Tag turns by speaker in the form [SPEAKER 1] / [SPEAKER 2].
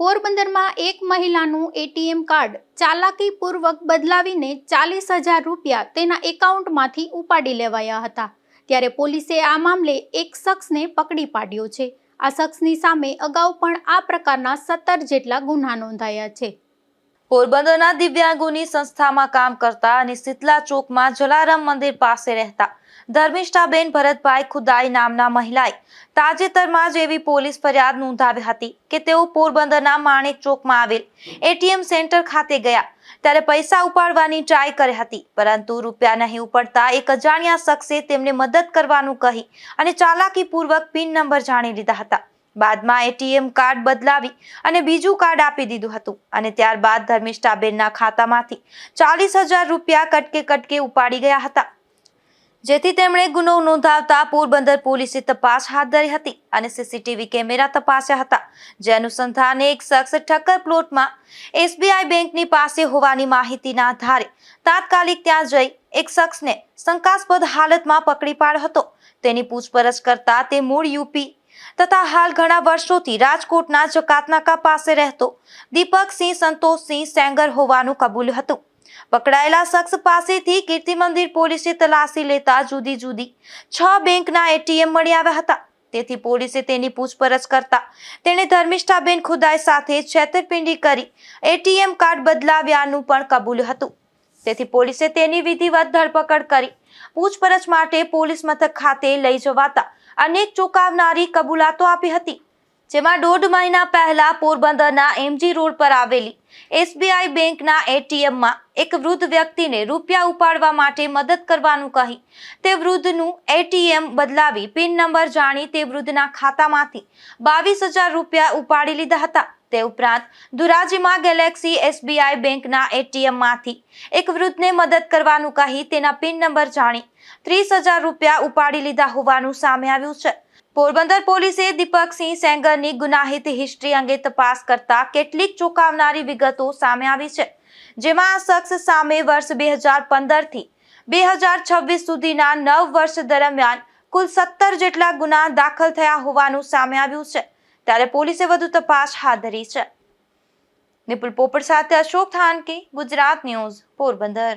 [SPEAKER 1] પોરબંદરમાં એક મહિલાનું એટીએમ કાર્ડ ચાલાકીપૂર્વક બદલાવીને 40,000 રૂપિયા તેના એકાઉન્ટમાંથી ઉપાડી લેવાયા હતા। ત્યારે પોલીસે આ મામલે એક શખ્સને પકડી પાડ્યો છે। આ શખ્સની સામે અગાઉ પણ આ પ્રકારના 17 જેટલા ગુના નોંધાયા છે।
[SPEAKER 2] પોરબંદરના દિવ્યાંગોની સંસ્થામાં કામ કરતા અને શીતલા ચોકમાં જલારામ મંદિર પાસે રહેતા ધર્મિષ્ઠાબેન ભરતભાઈ ખુદાઈ નામના મહિલાએ તાજેતરમાં જ એવી પોલીસ ફરિયાદ નોંધાવી હતી કે તેઓ પોરબંદરના માણેક ચોકમાં આવેલ એટીએમ સેન્ટર ખાતે ગયા ત્યારે પૈસા ઉપાડવાની ટ્રાય કરી હતી, પરંતુ રૂપિયા નહીં ઉપડતા એક અજાણ્યા શખ્સે તેમને મદદ કરવાનું કહી અને ચાલાકીપૂર્વક પિન નંબર જાણી લીધા હતા। બાદમાં એટીએમ કાર્ડ બદલાવી અને બીજું કાર્ડ આપી દીધું હતું અને ત્યારબાદ ધર્મિષ્ઠાબેનના ખાતામાંથી 40,000 રૂપિયા કટકે ઉપાડી ગયા હતા, જેથી તેમણે ગુનો નોંધાવતા પોરબંદર પોલીસે તપાસ હાથ ધરી હતી અને સીસીટીવી કેમેરા તપાસ્યા હતા। જે અનુસંધાને એક શખ્સ ઠક્કર પ્લોટમાં એસબીઆઈ બેંકની પાસે હોવાની માહિતીના આધારે તાત્કાલિક ત્યાં જઈ એક શખ્સને શંકાસ્પદ હાલતમાં પકડી પાડ્યો હતો। તેની પૂછપરછ કરતા તે મૂળ યુપી તથા હાલ ઘણા વર્ષોથી રાજકોટના જકાતનાકા પાસે રહેતો દીપકસિંહ સંતોષસિંહ સેંગર હોવાનું કબૂલ્યું હતું। પકડાયેલા શખ્સ પાસેથી કીર્તિ મંદિર પોલીસે તલાશી લેતા જુદી જુદી 6 બેંકના એટીએમ મળી આવ્યા હતા। તેથી પોલીસે તેની પૂછપરછ કરતા તેણે ધર્મિષ્ઠાબેન ખુદાઈ સાથે છેતરપિંડી કરી એટીએમ કાર્ડ બદલાવ્યાનું પણ કબૂલ્યું હતું। તેથી પોલીસે તેની વિધિવત ધરપકડ કરી પૂછપરછ માટે પોલીસ મથક ખાતે લઈ જવાતા અનેક ચોંકાવનારી કબૂલાતો આપી હતી, જેમાં 1.5 મહિના પહેલા પોરબંદરના એમજી રોડ પર આવેલી એસબીઆઈ બેંકના એટીએમમાં એક વૃદ્ધ વ્યક્તિને રૂપિયા ઉપાડવા માટે મદદ કરવાનું કહી તે વૃદ્ધનું એટીએમ બદલાવી પિન નંબર જાણી તે વૃદ્ધના ખાતામાંથી 22,000 રૂપિયા ઉપાડી લીધા હતા। તે ઉપરાંત ધોરાજીમાં ગેલેક્સી એસબીઆઈ બેંકના એટીએમમાંથી એક વૃદ્ધને મદદ કરવાનું કહી તેના પિન નંબર જાણી 30,000 રૂપિયા ઉપાડી લીધા હોવાનું સામે આવ્યું છે। પોરબંદર પોલીસે દીપકસિંહ સેંગરની ગુનાહિત હિસ્ટ્રી અંગે તપાસ કરતા કેટલીક ચોંકાવનારી વિગતો સામે આવી છે, જેમાં આ શખ્સ સામે વર્ષ 2015 થી 2026 સુધીના 9 વર્ષ દરમિયાન કુલ 17 જેટલા ગુના દાખલ થયા હોવાનું સામે આવ્યું છે। ત્યારે પોલીસે વધુ તપાસ હાથ ધરી છે। નિપુલ પોપટ સાથે અશોક થાનકી, ગુજરાત ન્યૂઝ, પોરબંદર।